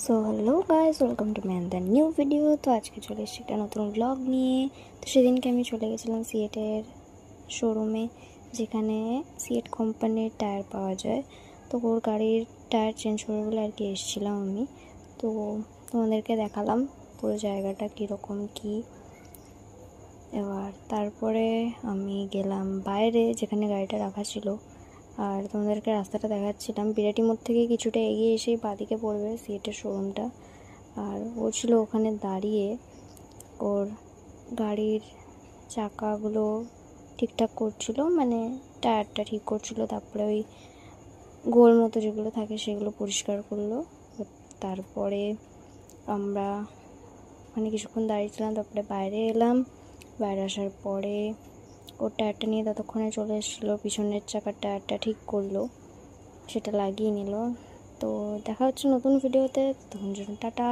So hello guys, welcome to my the new video. তো আজকে চলে এসেছি একটা নতুন ব্লগ নিয়ে। তো সেদিনকে আমি চলে গেছিলাম সিয়েটের শোরুমে, যেখানে সিয়েট কোম্পানির টায়ার পাওয়া যায়। তো ওর গাড়ির টায়ার চেঞ্জ করে বলে আর কি এসেছিলাম আমি। তো তোমাদেরকে দেখালাম পুরো জায়গাটা কীরকম কী। এবার তারপরে আমি গেলাম বাইরে, যেখানে গাড়িটা রাখা ছিল। আর তোমাদেরকে রাস্তাটা দেখাচ্ছিলাম। বিরাটি মোড় থেকে কিছুটা এগিয়ে এসেই বাঁদিকে পড়বে সিয়েটের শোরুমটা। আর ও ছিল ওখানে দাঁড়িয়ে ওর গাড়ির চাকাগুলো ঠিকঠাক করছিল, মানে টায়ারটা ঠিক করছিল। তারপরে ওই গোল মতো যেগুলো থাকে সেগুলো পরিষ্কার করলো। তারপরে আমরা ওখানে কিছুক্ষণ দাঁড়িয়েছিলাম, তারপরে বাইরে এলাম। বাইরে আসার পরে ওর টায়ারটা নিয়ে ততক্ষণে চলে এসেছিলো, পিছনের চাকার টায়ারটা ঠিক করলো, সেটা লাগিয়ে নিল। তো দেখা হচ্ছে নতুন ভিডিওতে, তখন জন্য টাটা।